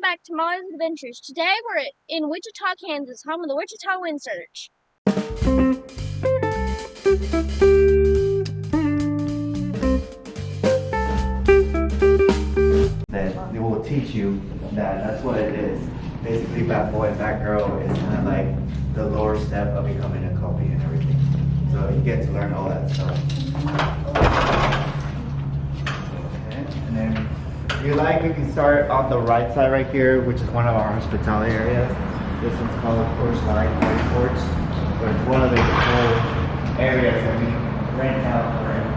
back to Mollee's Adventures. Today we're in Wichita, Kansas, home of the Wichita Windsurge. That they will teach you that's what it is. Basically, bad boy and bad girl is kind of like the lower step of becoming a copy and everything. So you get to learn all that stuff. Okay. And then if you like, you can start on the right side right here, which is one of our hospitality areas. This one's called Course Line Porch, but it's one of the whole areas that we rent out for everybody.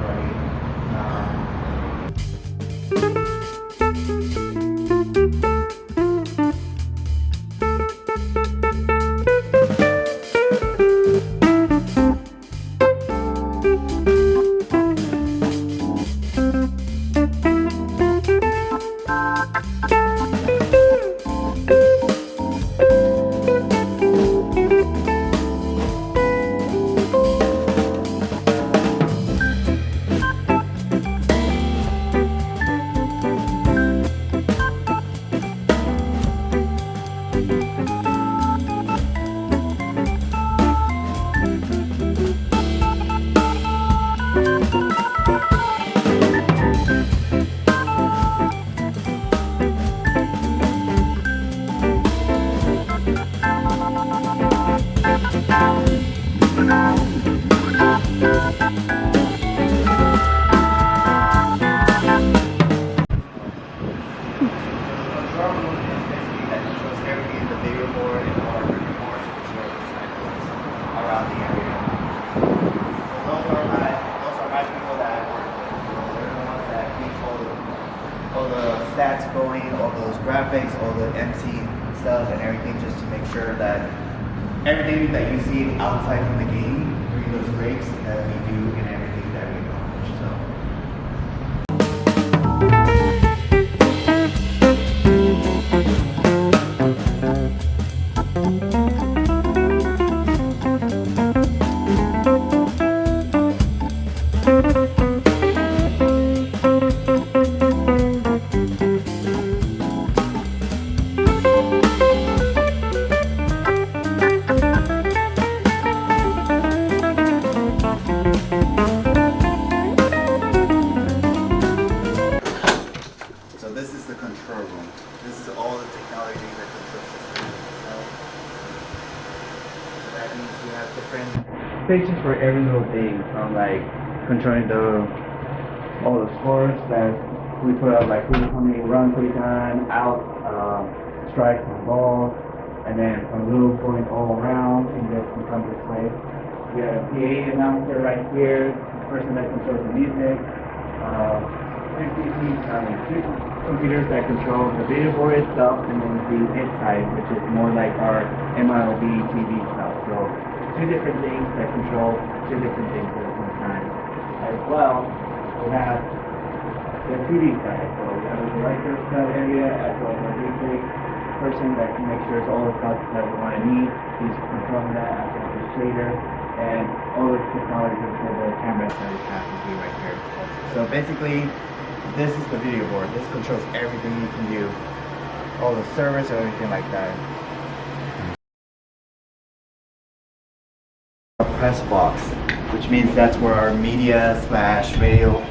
Around the area. Those are my people that I work with. They're the ones that keep all the stats going, all those graphics, all the MC stuff and everything, just to make sure that everything that you see outside from the game, during those breaks, that we do and everything that we accomplish. So this is the control room. This is all the technology that controls the system. So that means we have different stations for every little thing, from like controlling all the scores that we put up, like who's coming, runs we done, out, strikes and balls, and then from little going all around, and this can come this way. We have a PA announcer right here, the person that controls the music. 2 computers that control the video board itself, and then the inside, which is more like our MLB TV stuff. So 2 different things that control 2 different things at the same time. As well, we have the TV side. So we have a director's cut area as well as a music person that can make sure it's all the stuff that we want to need. He's controlling that as well as the shader and all the technology for the cameras that we have to do right here. So basically, this is the video board. This controls everything you can do, all the servers or anything like that. A press box, which means that's where our media / radio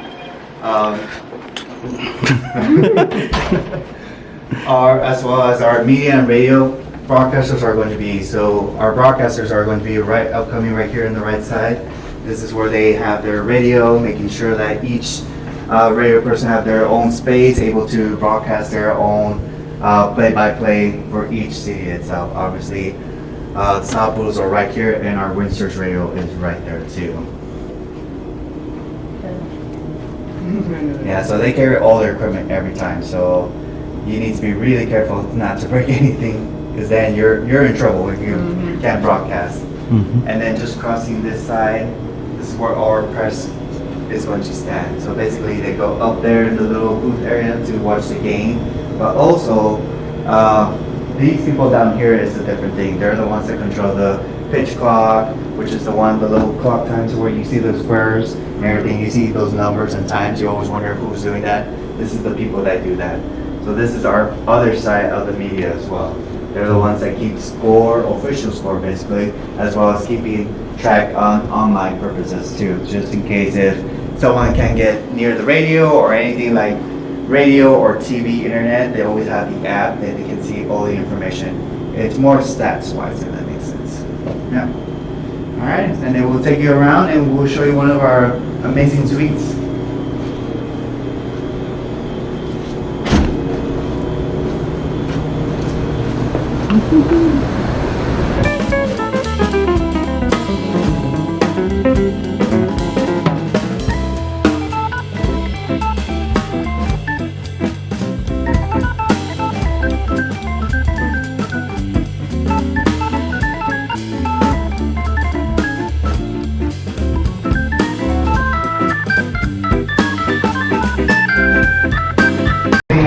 are, as well as our media and radio broadcasters are going to be. So our broadcasters are going to be upcoming right here on the right side. This is where they have their radio, making sure that each radio person have their own space, able to broadcast their own play-by-play for each city itself. Obviously, the sound booths are right here, and our Windsurge radio is right there too. Yeah, so they carry all their equipment every time. So you need to be really careful not to break anything, because then you're in trouble if you can't broadcast. And then just crossing this side, this is where our press is going to stand. So basically they go up there in the little booth area to watch the game, but also these people down here is a different thing. They're the ones that control the pitch clock, which is the little clock times where you see the squares and everything. You see those numbers and times. You always wonder who's doing that. This is the people that do that. So this is our other side of the media as well. They're the ones that keep score, official score basically, as well as keeping track on online purposes too, just in case if someone can get near the radio or anything like radio or TV, internet, they always have the app that they can see all the information. It's more stats wise, if that makes sense. Yeah. All right, and then we'll take you around and we'll show you one of our amazing suites.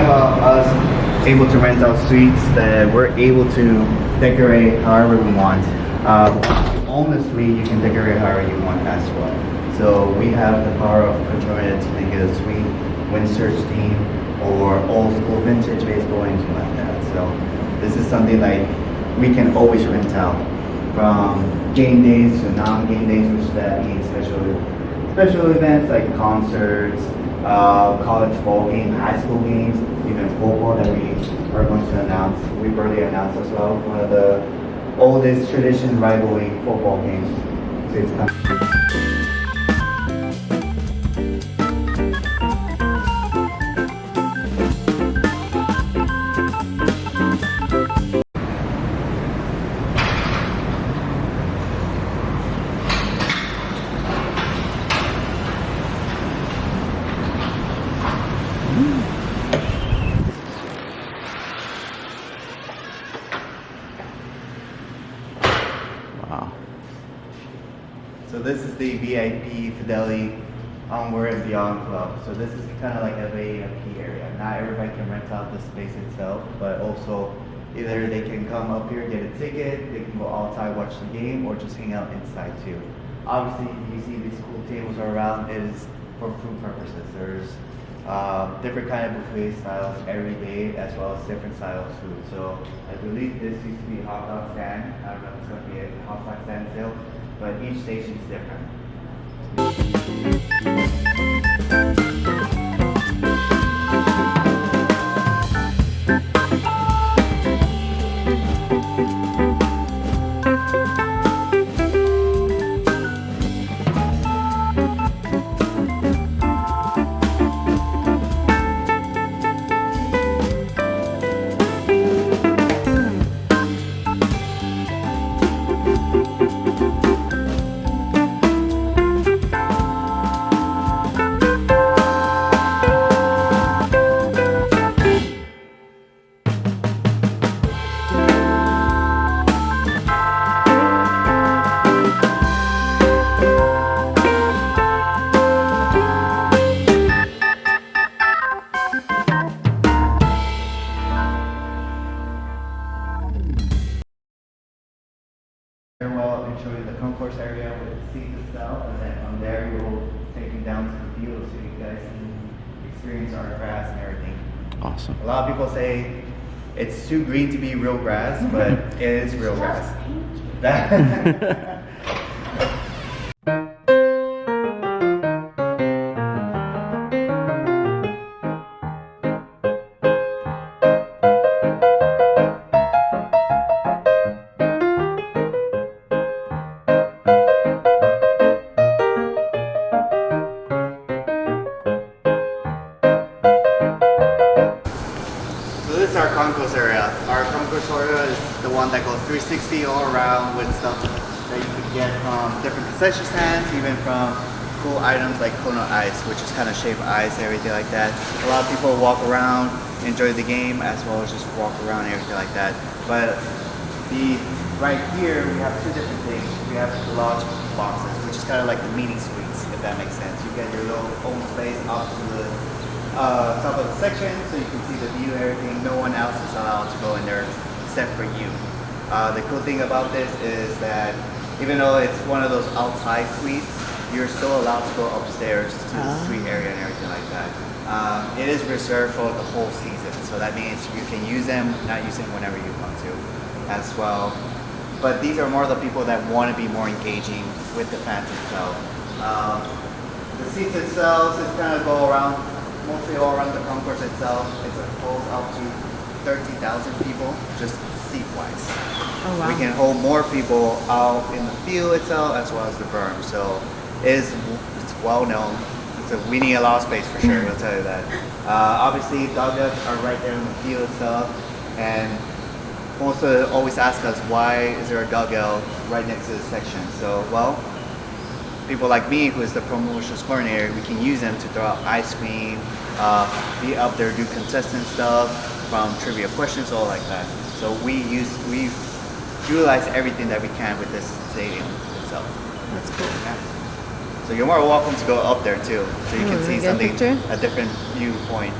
About us able to rent out suites that we're able to decorate however we want. On the suite, you can decorate however you want as well. So we have the power of controlling it to make it a suite, Windsurge theme, or old school vintage baseball, anything like that. So this is something like we can always rent out from game days to non-game days, which that means special events like concerts, college ball game, high school games, even football that we are going to announce. We've already announced as well one of the oldest tradition rivalry football games. So it's coming. Wow. So this is the VIP Fidelity Onward and Beyond Club. So this is kind of like a VIP area. Not everybody can rent out the space itself, but also either they can come up here, get a ticket, they can go outside, watch the game, or just hang out inside too. Obviously, you see these cool tables around, it is for food purposes. There's different kind of buffet styles every day, as well as different styles of food. So I believe this used to be a hot dog stand. I don't know if it's going to be a hot dog stand still, but each station is different. Well, and show you the concourse area with the seats itself, and then from there we will take you down to the field so you guys can experience our grass and everything. Awesome. A lot of people say it's too green to be real grass, but it is real grass. So this is our concourse area. Our concourse area is the one that goes 360 all around with stuff that you can get from different concession stands, even from cool items like Kona ice, which is kind of shaved ice, everything like that. A lot of people walk around, enjoy the game, as well as just walk around and everything like that. But right here, we have two different things. We have the large boxes, which is kind of like the meeting suites, if that makes sense. You get your little own space up to the top of the section, so you can see the view and everything. No one else is allowed to go in there except for you. The cool thing about this is that even though it's one of those outside suites, you're still allowed to go upstairs to the suite area and everything like that. It is reserved for the whole season, so that means you can use them, not use them whenever you want to as well. But these are more the people that want to be more engaging with the fans itself. The seats itself is kind of go around, mostly all around the concourse itself. It's holds up to 30,000 people, just seat-wise. Oh, wow. We can hold more people out in the field itself as well as the berm. So it's well known. So we need a lot of space for sure, I'll tell you that. Obviously, dugouts are right there in the field itself, and most always ask us why is there a dugout right next to the section. So, well, people like me, who is the promotions coordinator, we can use them to throw out ice cream, be up there, do contestant stuff, from trivia questions, all like that. So we utilize everything that we can with this stadium itself. That's cool. Yeah. So you're more welcome to go up there too, so you can see get a something, picture? a different viewpoint.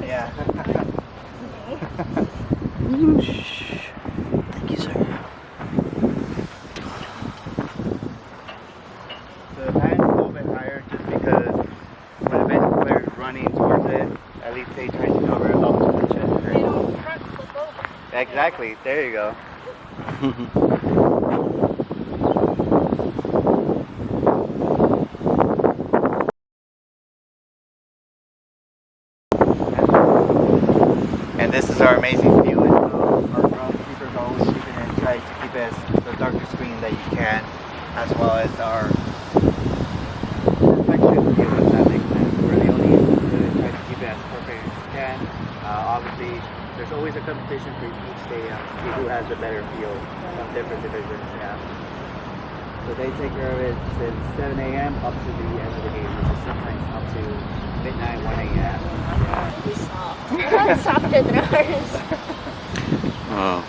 Yeah. Thank you, sir. So the pan is a little bit higher just because when the bench player is running towards it, at least they try to cover up to the chest. They don't front flip over. Exactly, there you go. And this is our amazing view. Our groundskeepers are always keeping it tight to keep it as the darkest screen that you can, as well as our perfection view, if that makes sense. We're the only institute that try to keep it as perfect as we can. Obviously, there's always a competition for each stadium to see who has the better field from different divisions. Yeah. So they take care of it since 7 a.m. up to the end of the game, which is sometimes up to midnight, 1 a.m. We soft. Softer than ours. Oh.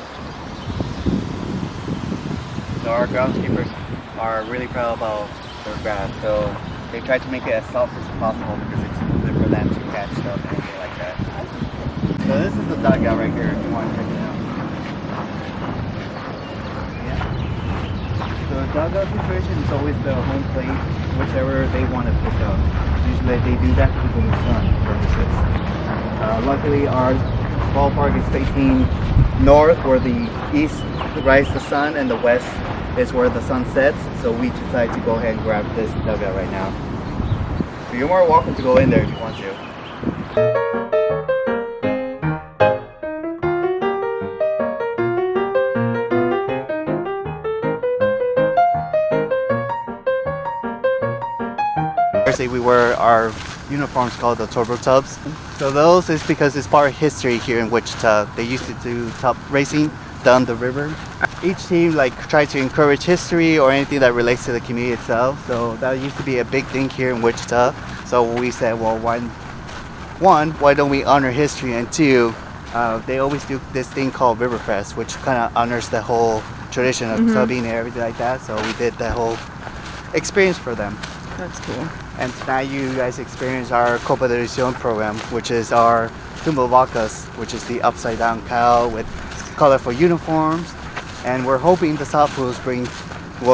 So our groundskeepers are really proud about their grass, so they try to make it as soft as possible because it's good for them to catch stuff and anything like that. So this is the dugout right here if you want to check it out. Yeah. So the dugout situation is always the home plate, whichever they want to pick up. Usually they do that for the sun purposes. Luckily our ballpark is facing north where the east rises the sun and the west is where the sun sets. So we decided to go ahead and grab this dugout right now. So you're more welcome to go in there if you want to. Firstly, we wear our uniforms called the turbo tubs. So those is because it's part of history here in Wichita. They used to do tub racing down the river. Each team try to encourage history or anything that relates to the community itself. So that used to be a big thing here in Wichita. So we said, well, why don't we honor history? And two, they always do this thing called Riverfest, which kind of honors the whole tradition of tubbing and everything like that. So we did that whole experience for them. That's cool. And tonight you guys experience our Copa de División program, which is our Tumbo Vacas, which is the upside down cow with colorful uniforms. And we're hoping the South Pools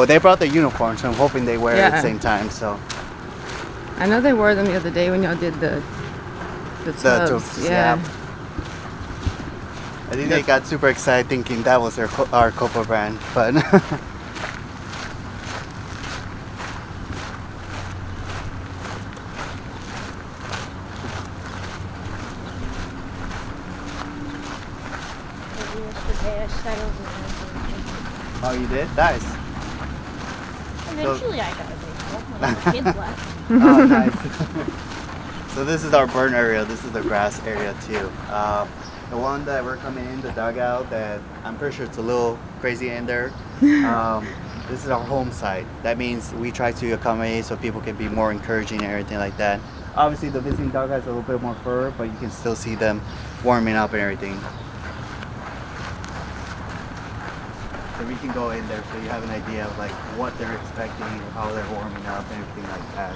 they brought their uniforms, so I'm hoping they wear it at the same time. So I know they wore them the other day when y'all did the tubs. Yeah. I think they got super excited thinking that was our Copa brand, but Yesterday I settled in. oh, you did? Nice. Eventually I got a baseball when the kids left. Oh, nice. So this is our burn area. This is the grass area too. The one that we're coming in, the dugout, that I'm pretty sure it's a little crazy in there. This is our home site. That means we try to accommodate so people can be more encouraging and everything like that. Obviously, the visiting dog has a little bit more fur, but you can still see them warming up and everything. So we can go in there so you have an idea of like what they're expecting, how they're warming up, and everything like that.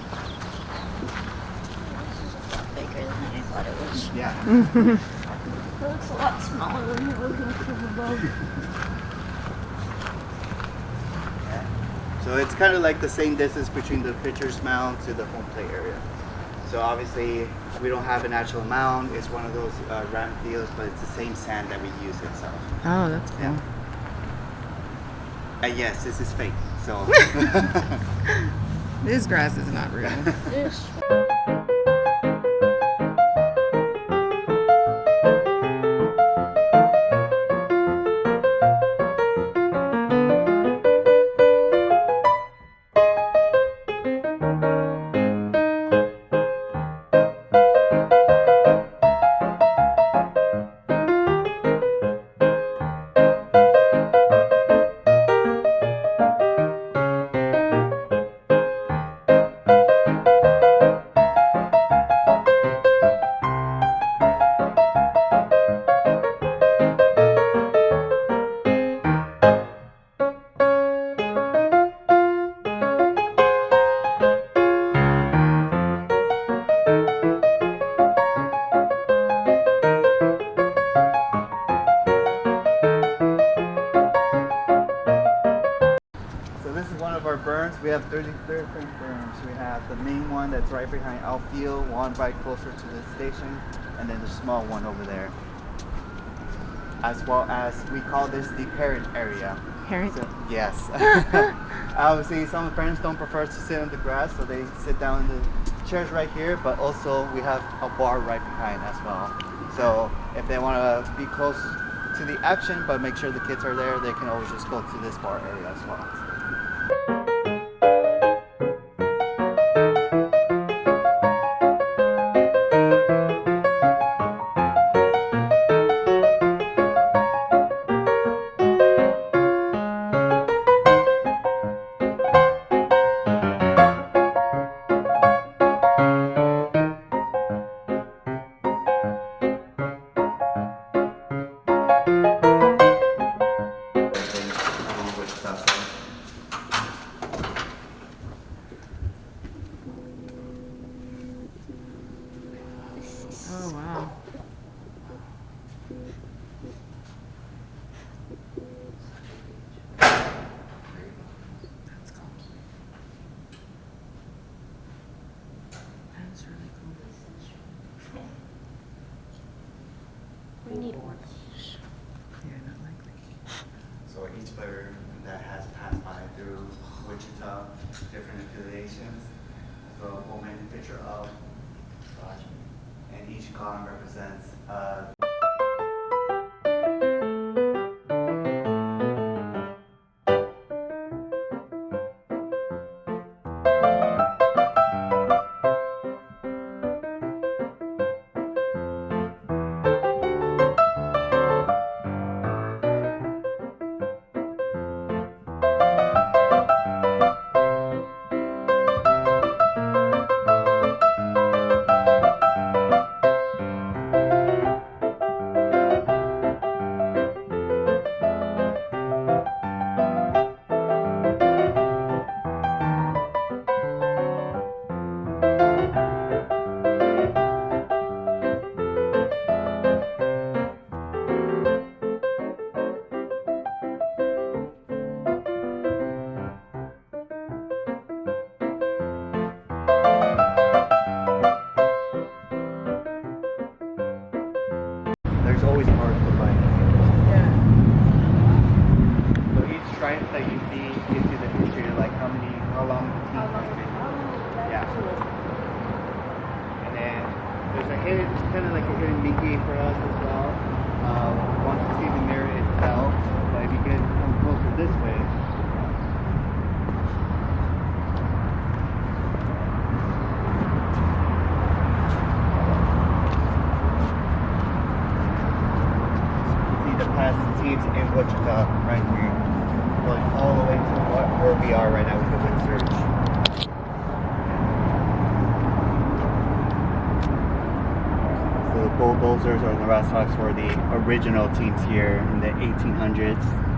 Bigger than I thought it was. Yeah. It looks a lot smaller when you're looking from above. So it's kind of like the same distance between the pitcher's mound to the home plate area. So obviously we don't have an actual mound. It's one of those ramp deals, but it's the same sand that we use itself. Oh, that's cool. Yeah. And yes, this is fake. So This grass is not real. This. berms. We have 30 different berms. We have the main one that's right behind outfield, one right closer to the station, and then the small one over there. As well as we call this the parent area. Parent? So, yes. Obviously, some friends don't prefer to sit on the grass, so they sit down in the chairs right here. But also, we have a bar right behind as well. So if they want to be close to the action, but make sure the kids are there, they can always just go to this bar area as well. Oh, wow. That's cool. That's really cool. We need one. Yeah, not likely. So each player that has passed by through Wichita, different affiliations, so we'll make a picture of, and each column represents there's always cars to buy. Yeah. So each stripe that you see gives you the history of like how long the team has been. Yeah. And then there's a hidden, kind of like a hidden Mickey for us as well. Once you see the mirror itself, but if you can come closer this way. See the past teams in Wichita right here, going all the way to the where we are right now with the Windsurge. So the Bulldozers or the Red Sox were the original teams here in the 1800s.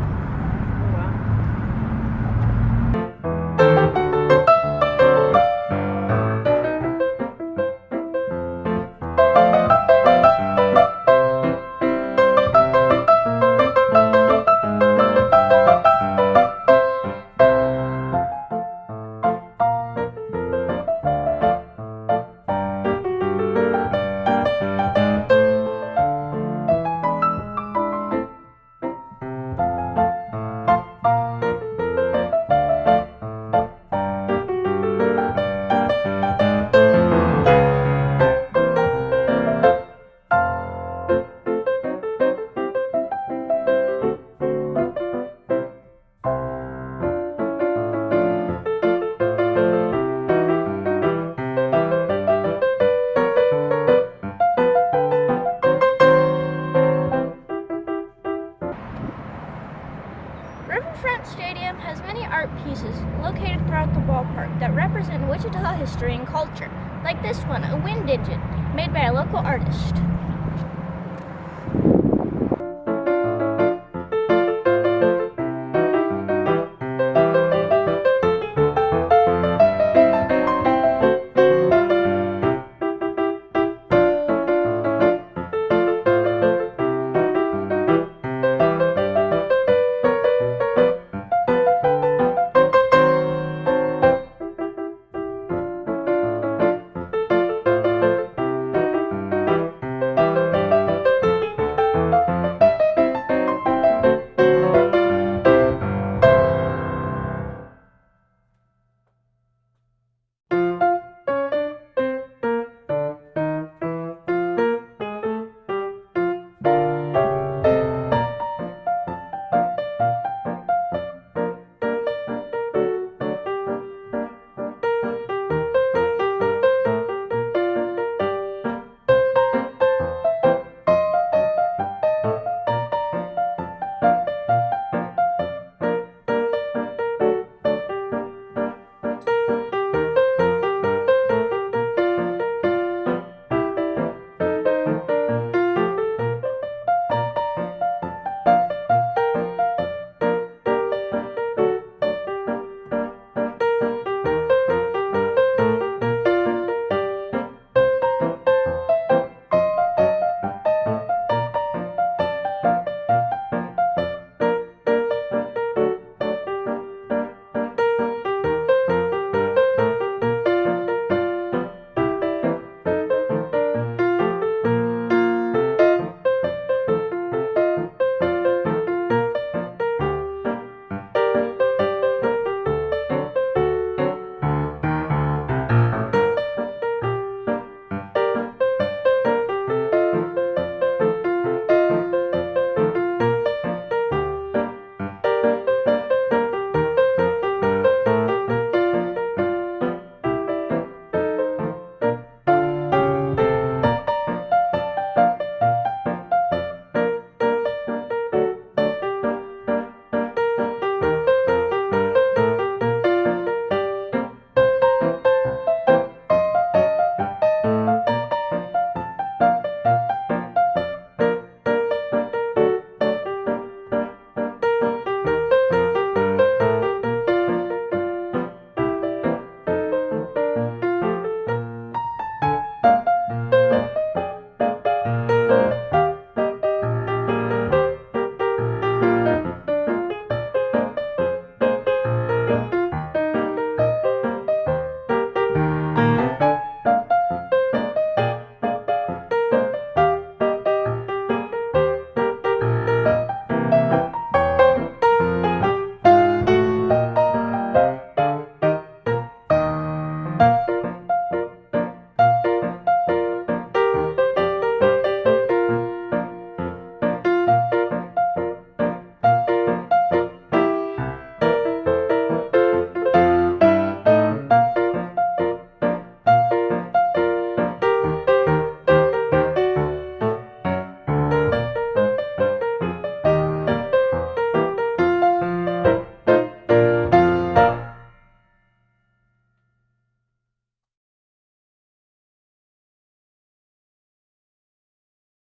Riverfront Stadium has many art pieces located throughout the ballpark that represent Wichita history and culture, like this one, a wind engine, made by a local artist.